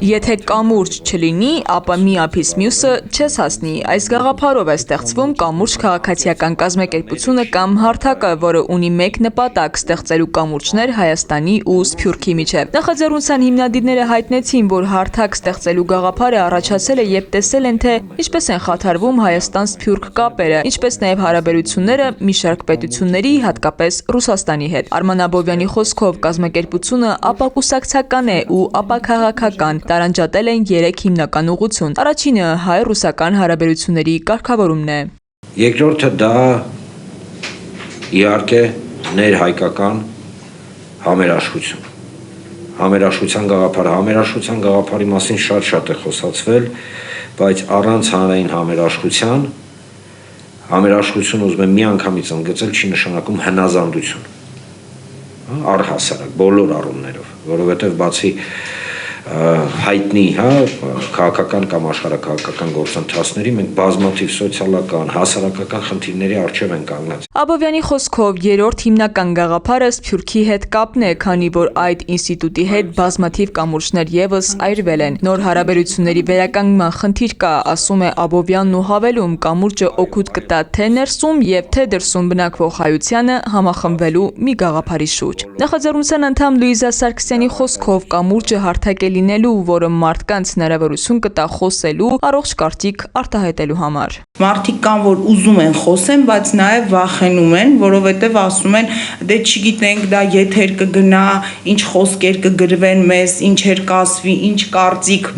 Եթե կամուրջ չլինի, ապա մի ափից մյուսը չես հասնի։ Այս գաղափարով է ստեղծվում կամուրջ քաղաքացիական կազմակերպությունը կամ հարթակը, որը ունի մեկ նպատակ՝ ստեղծելու կամուրջներ Հայաստանի ու Սփյուռքի միջև։ Նախաձեռնության հիմնադիրները հայտնեցին, որ հարթակ ստեղծելու գաղափարը առաջացել է, երբ տեսել են, թե ինչպես են խաթարվում Հայաստան-Սփյուռք կապերը, ինչպես նաև հարաբերությունները մի շարք պետությունների, հատկապես Ռուսաստանի հետ։ Արման Աբովյանի խոսքով կազմակերպությունը ապակուսակցական է ու ապաքաղաքական, տարանջատել են 3 հիմնական ուղղություն։ Առաջինը հայ-ռուսական հարաբերությունների կարգավորումն է։ Երկրորդը դա իհարկե ներհայկական համերաշխություն։ Համերաշխության գաղափարի մասին շատ է խոսացվել, բայց առանց հանրային համերաշխություն ուզում եմ միանգամից ընդգծել, չի նշանակում հնազանդություն, առհասարակ բոլոր առումներով, որովհետև բացի հայտնի քաղաքական կամ աշխարհաքաղաքական գործընթացների մենք բազմաթիվ սոցիալական, հասարակական խնդիրների առջև են կանգնած։ Աբովյանի խոսքով երրորդ հիմնական գաղափարը Սփյուռքի հետ կապն է, քանի որ այդ ինստիտուտի հետ բազմաթիվ կամուրջներ ևս այրվել են։ Նոր հարաբերությունների վերականգնման խնդիր կա, ասում է Աբովյանն ու հավելում, կամուրջը օգուտ կտա թե ներսում եւ թե դրսում բնակվող հայությանը համախմբվելու մի գաղափարի շուրջ։ Նախաձեռնության անդամ Լուիզա Սարգսյանի խոսքով կամուրջը հարթակ է լինելու, որը մարդկանց հնարավորություն կտա խոսելու, առողջ կարծիք արտահայտելու համար։ Մարդիկ կան, որ ուզում են խոսեն, բայց նաև վախենում են, որովհետև ասում են, դե չգիտենք, դա եթեր կգնա, ինչ խոսքեր կգրվեն մեզ, ինչեր կասվի, ինչ կարծիք։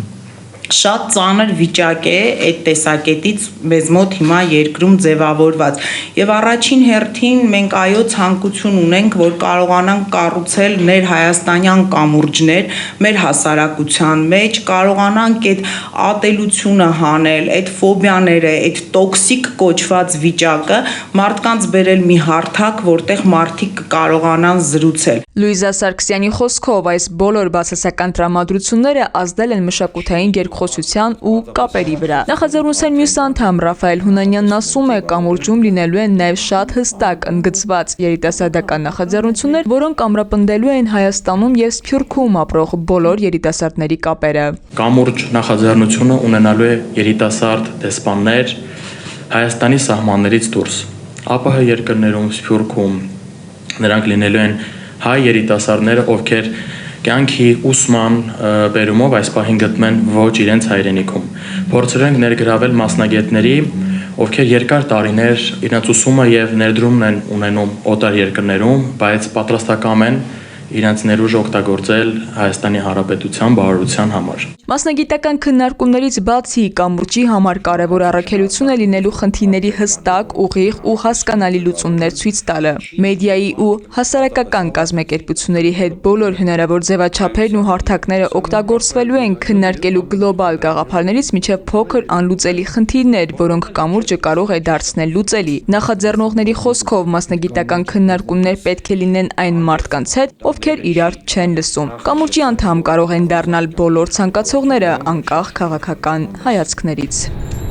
Շատ ծանր վիճակ է այդ տեսակետից մեզ մոտ հիմա երկրում ձևավորված։ Եվ առաջին հերթին մենք ցանկություն ունենք, որ կարողանանք կառուցել ներհայաստանյան կամուրջներ մեր հասարակության մեջ, կարողանանք այդ ատելությունը հանել, այդ ֆոբիաները, այդ տոքսիկ կոչված վիճակը մարդկանց բերել մի հարթակ, որտեղ մարդիկ կարողանան զրուցել։ Լուիզա Սարգսյանի խոսքով այս բոլոր բացասական տրամադրությունները ազդել են մշակութային երկխոսության ու կապերի վրա։ Նախաձեռնության մյուս անդամ Ռաֆայել Հունանյանն ասում է, կամուրջում լինելու են նաև շատ հստակ ընդգծված երիտասարդական նախաձեռնություններ, որոնք ամրապնդելու են Հայաստանում եւ Սփյուռքում ապրող բոլոր երիտասարդների կապերը։ Կամուրջ նախաձեռնությունը ունենալու է երիտասարդ դեսպաններ Հայաստանի սահմաններից դուրս։ ԱՊՀ երկրներում, Սփյուռքում նրանք լինելու են հայ երիտասարդները, ովքեր կյանքի ուսման բերումով այս պահին գտնեն ոչ իրենց հայրենիքում։ Փորձել ենք ներգրավել մասնագետների, ովքեր երկար տարիներ իրենց ուսումը եւ ներդրումն են ունենում օտար երկրներում, բայց պատրաստական են իրենց ներուժ օգտագործել Հայաստանի Հանրապետության բարօրության համար։ Մասնագիտական քննարկումներից բացի կամուրջի համար կարևոր առաքելություն է լինելու խնդիրների հստակ, ուղիղ ու հասկանալի լուծումներ ցույց տալը։ Մեդիայի ու հասարակական կազմակերպությունների հետ բոլոր հնարավոր ձևաչափերն ու հարթակները օգտագործվելու են քննարկելու գլոբալ գաղափարներից մինչև փոքր անլուծելի խնդիրներ, որոնք կամուրջը կարող է դարձնել լուծելի։ Նախաձեռնողների խոսքով մասնագիտական քննարկումներ պետք է լինեն այն մարդկանց հետ, ովքեր իրար չեն լսում։ Կամուրջի անդամ կարող են դառնալ բոլոր ցանկացողները, անկախ քաղաքական հայացքներից։